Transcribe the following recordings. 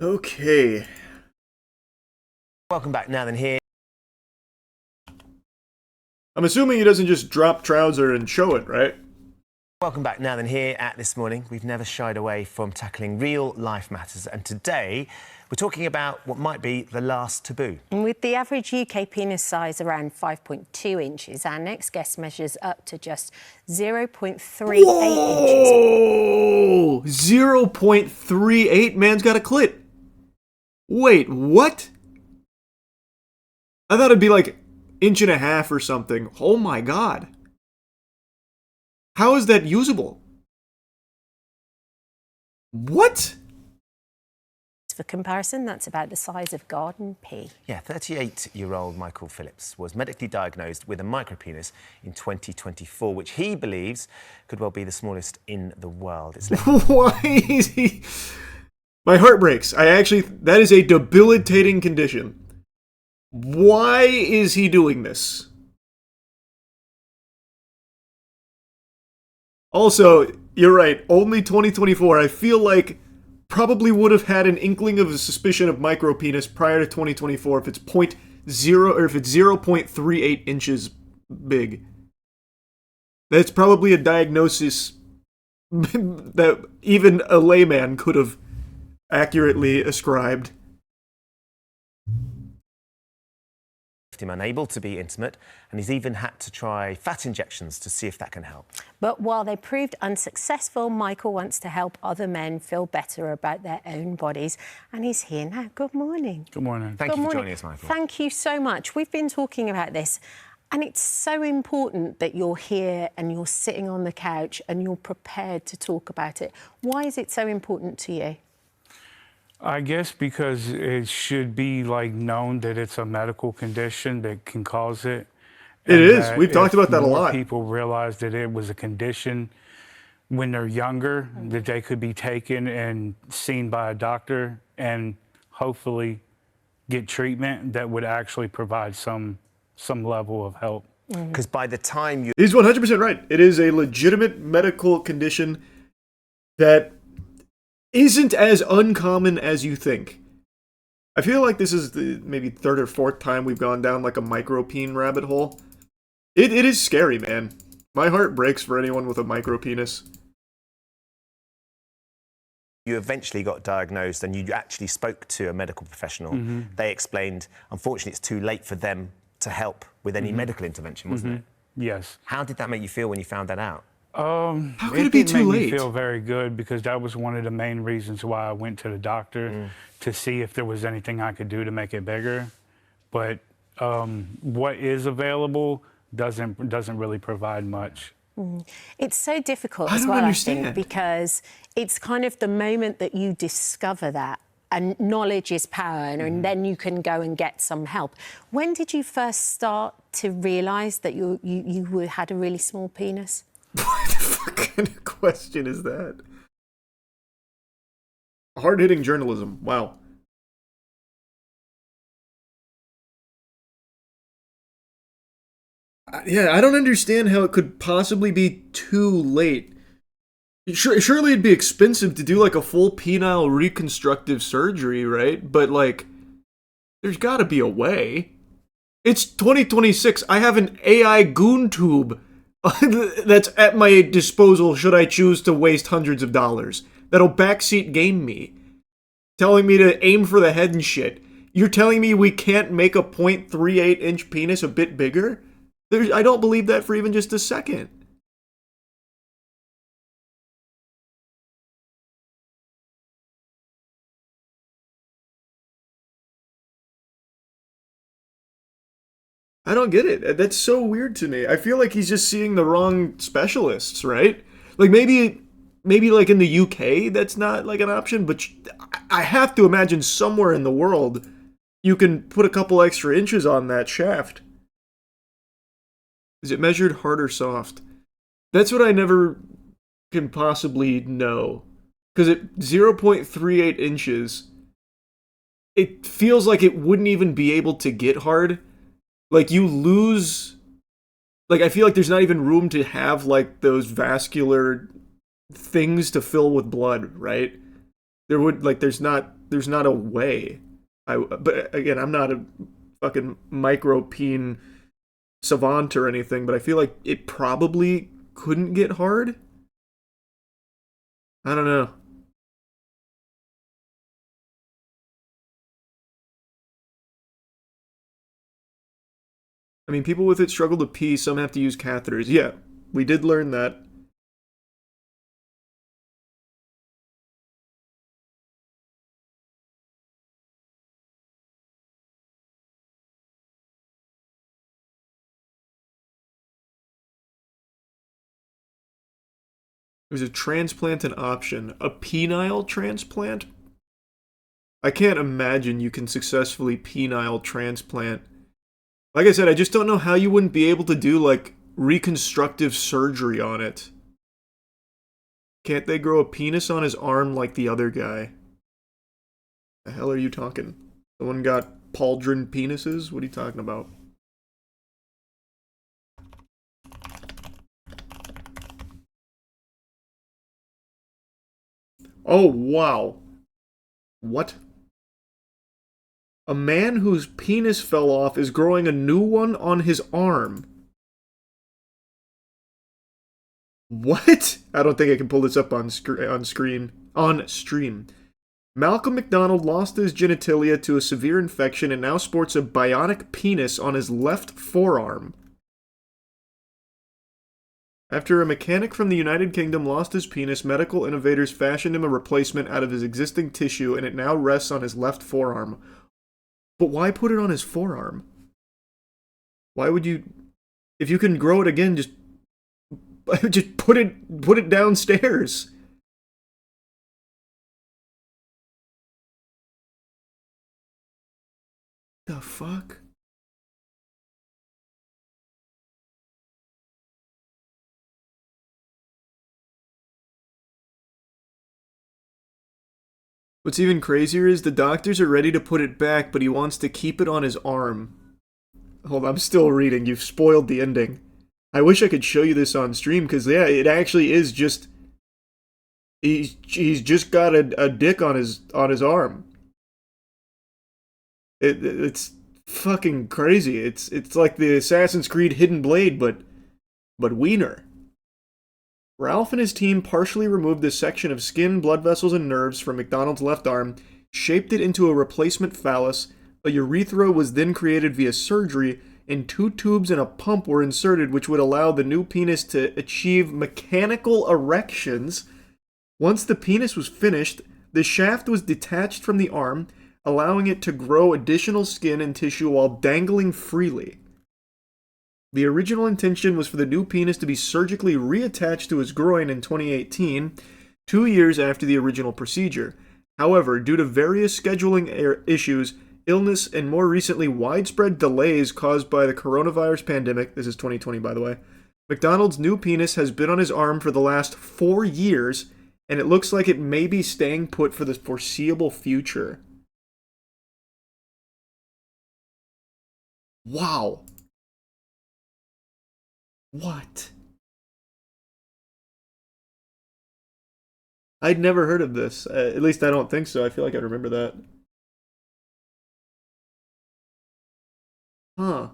Okay. Welcome back, Now Then Here. I'm assuming he doesn't just drop trouser and show it, right? Welcome back, Now Then Here. At This Morning, we've never shied away from tackling real life matters, and today we're talking about what might be the last taboo. And with the average UK penis size around 5.2 inches, our next guest measures up to just 0.38 Whoa! inches. 0.38? Man's got a clit. Wait, what? I thought it'd be like inch and a half or something. Oh my god. How is that usable? What? For comparison, that's about the size of garden pea. Yeah, 38-year-old Michael Phillips was medically diagnosed with a micropenis in 2024, which he believes could well be the smallest in the world. It's Why is he... My heart breaks. That is a debilitating condition. Why is he doing this? Also, you're right, only 2024. I feel like probably would have had an inkling of a suspicion of micropenis prior to 2024 if it's 0.0 or if it's 0.38 inches big. That's probably a diagnosis that even a layman could have accurately ascribed. him unable to be intimate, and he's even had to try fat injections to see if that can help. But while they proved unsuccessful, Michael wants to help other men feel better about their own bodies, and he's here now. Good morning. Good morning. Thank you for joining us, Michael. Thank you so much. We've been talking about this, and it's so important that you're here and you're sitting on the couch and you're prepared to talk about it. Why is it so important to you? I guess because it should be known that it's a medical condition that can cause it. It is. We've talked about that a lot. People realize that it was a condition when they're younger, that they could be taken and seen by a doctor and hopefully get treatment that would actually provide some level of help. Because by the time you... He's 100% right. It is a legitimate medical condition that isn't as uncommon as you think. I feel like this is the maybe third or fourth time we've gone down like a micropene rabbit hole. It is scary, man. My heart breaks for anyone with a micropenis. You eventually got diagnosed and you actually spoke to a medical professional. They explained, unfortunately, it's too late for them to help with any medical intervention, wasn't it? Yes. How did that make you feel when you found that out? How could it be too late? It made me feel very good because that was one of the main reasons why I went to the doctor to see if there was anything I could do to make it bigger. But what is available doesn't really provide much. It's so difficult I as don't well, understand. I think, because it's kind of the moment that you discover that, and knowledge is power, and then you can go and get some help. When did you first start to realise that you had a really small penis? What the fuck kind of question is that? Hard-hitting journalism. Wow. Yeah, I don't understand how it could possibly be too late. Surely it'd be expensive to do like a full penile reconstructive surgery, right? But there's gotta be a way. It's 2026. I have an AI goon tube that's at my disposal should I choose to waste hundreds of dollars. That'll backseat game me. Telling me to aim for the head and shit. You're telling me we can't make a 0.38 inch penis a bit bigger? I don't believe that for even just a second. I don't get it. That's so weird to me. I feel like he's just seeing the wrong specialists, right? Like maybe like in the UK that's not like an option, but I have to imagine somewhere in the world you can put a couple extra inches on that shaft. Is it measured hard or soft? That's what I never can possibly know. Because at 0.38 inches, it feels like it wouldn't even be able to get hard. Like, you lose... Like, I feel like there's not even room to have, like, those vascular things to fill with blood, right? There's not there's not a way. But again, I'm not a fucking micropene savant or anything, but I feel like it probably couldn't get hard. I don't know. I mean, people with it struggle to pee. Some have to use catheters. Yeah, we did learn that. There's a transplant an option. A penile transplant? I can't imagine you can successfully penile transplant. Like I said, I just don't know how you wouldn't be able to do, like, reconstructive surgery on it. Can't they grow a penis on his arm like the other guy? The hell are you talking? Someone got pauldron penises? What are you talking about? Oh, wow. What? A man whose penis fell off is growing a new one on his arm. What? I don't think I can pull this up on stream. Malcolm McDonald lost his genitalia to a severe infection and now sports a bionic penis on his left forearm. After a mechanic from the United Kingdom lost his penis, medical innovators fashioned him a replacement out of his existing tissue, and it now rests on his left forearm. But why put it on his forearm? Why would you... If you can grow it again, just put it downstairs. The fuck? What's even crazier is the doctors are ready to put it back, but he wants to keep it on his arm. Hold on, I'm still reading. You've spoiled the ending. I wish I could show you this on stream, because, yeah, it actually is just... He's just got a dick on his arm. It's fucking crazy. It's like the Assassin's Creed Hidden Blade, but wiener. Ralph and his team partially removed this section of skin, blood vessels, and nerves from McDonald's left arm, shaped it into a replacement phallus. A urethra was then created via surgery, and 2 tubes and a pump were inserted, which would allow the new penis to achieve mechanical erections. Once the penis was finished, the shaft was detached from the arm, allowing it to grow additional skin and tissue while dangling freely. The original intention was for the new penis to be surgically reattached to his groin in 2018, 2 years after the original procedure. However, due to various scheduling issues, illness, and more recently widespread delays caused by the coronavirus pandemic, this is 2020 by the way, McDonald's new penis has been on his arm for the last 4 years, and it looks like it may be staying put for the foreseeable future. Wow. What? I'd never heard of this. At least I don't think so. I feel like I remember that. Huh.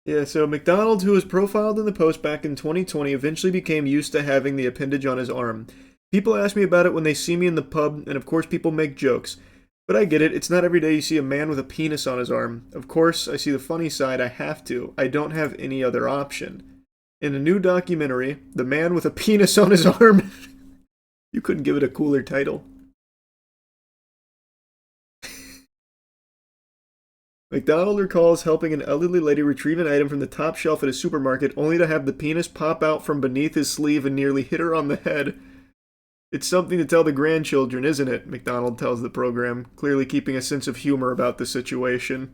Yeah, so McDonald, who was profiled in the post back in 2020, eventually became used to having the appendage on his arm. People ask me about it when they see me in the pub, and of course people make jokes. But I get it, it's not every day you see a man with a penis on his arm. Of course, I see the funny side, I have to. I don't have any other option. In a new documentary, The Man with a Penis on His Arm... You couldn't give it a cooler title. McDonald recalls helping an elderly lady retrieve an item from the top shelf at a supermarket, only to have the penis pop out from beneath his sleeve and nearly hit her on the head. It's something to tell the grandchildren, isn't it? McDonald tells the program, clearly keeping a sense of humor about the situation.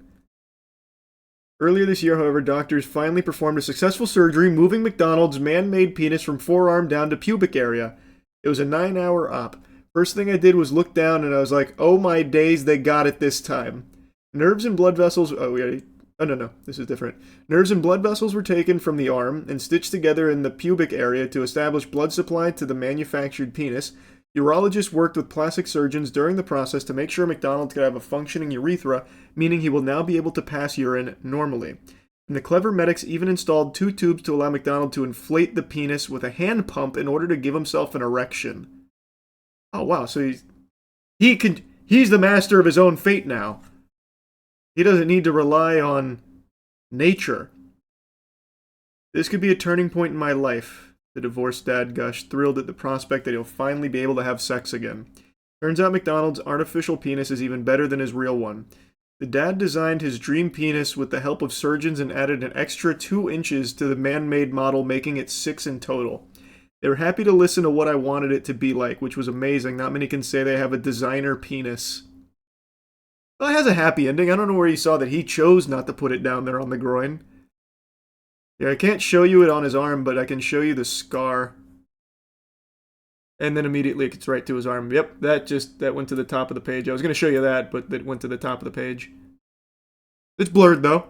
Earlier this year, however, doctors finally performed a successful surgery, moving McDonald's man-made penis from forearm down to pubic area. It was a 9-hour op. First thing I did was look down and I was like, oh my days, they got it this time. Nerves and blood vessels... Oh, yeah, Oh, no, this is different. Nerves and blood vessels were taken from the arm and stitched together in the pubic area to establish blood supply to the manufactured penis. Urologists worked with plastic surgeons during the process to make sure McDonald could have a functioning urethra, meaning he will now be able to pass urine normally. And the clever medics even installed 2 tubes to allow McDonald to inflate the penis with a hand pump in order to give himself an erection. Oh, wow, so he's the master of his own fate now. He doesn't need to rely on nature. This could be a turning point in my life, the divorced dad gushed, thrilled at the prospect that he'll finally be able to have sex again. Turns out McDonald's artificial penis is even better than his real one. The dad designed his dream penis with the help of surgeons and added an extra 2 inches to the man-made model, making it 6 in total. They were happy to listen to what I wanted it to be like, which was amazing. Not many can say they have a designer penis. Well, it has a happy ending. I don't know where he saw that he chose not to put it down there on the groin. Yeah, I can't show you it on his arm, but I can show you the scar. And then immediately it gets right to his arm. Yep, that went to the top of the page. I was going to show you that, but that went to the top of the page. It's blurred, though.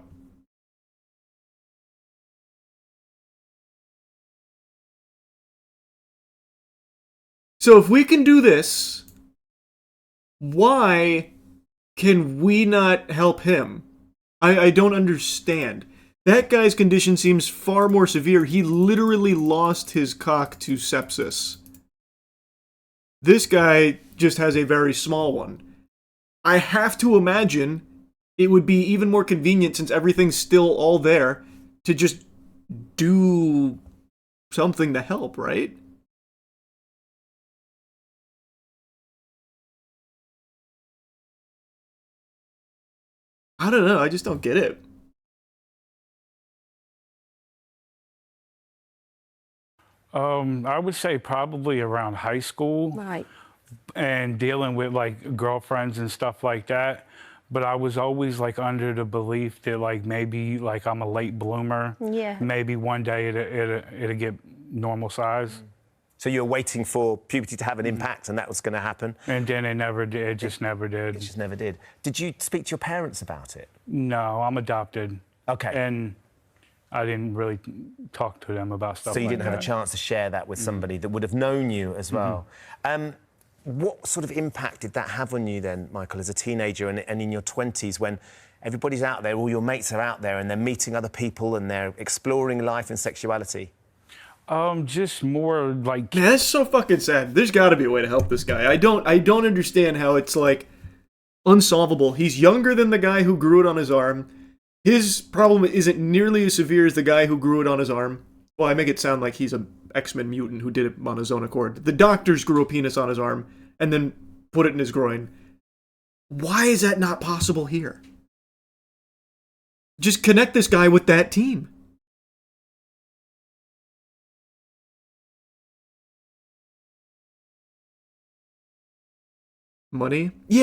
So if we can do this, why can we not help him? I don't understand. That guy's condition seems far more severe. He literally lost his cock to sepsis. This guy just has a very small one. I have to imagine it would be even more convenient, since everything's still all there, to just do something to help, right? I don't know. I just don't get it. I would say probably around high school. Right. And dealing with like girlfriends and stuff like that. But I was always like under the belief that like maybe like I'm a late bloomer. Yeah. Maybe one day it'll get normal size. So you were waiting for puberty to have an impact, and that was going to happen. And then it never did. It just never did. It just never did. Did you speak to your parents about it? No, I'm adopted. Okay. And I didn't really talk to them about stuff like that. So you didn't have a chance to share that with somebody that would have known you as well. What sort of impact did that have on you then, Michael, as a teenager and in your 20s, when everybody's out there, all your mates are out there and they're meeting other people and they're exploring life and sexuality? Just more like... Man, that's so fucking sad. There's got to be a way to help this guy. I don't understand how it's like unsolvable. He's younger than the guy who grew it on his arm. His problem isn't nearly as severe as the guy who grew it on his arm. Well, I make it sound like he's a X-Men mutant who did it on his own accord. The doctors grew a penis on his arm and then put it in his groin. Why is that not possible here? Just connect this guy with that team. Money? Yeah.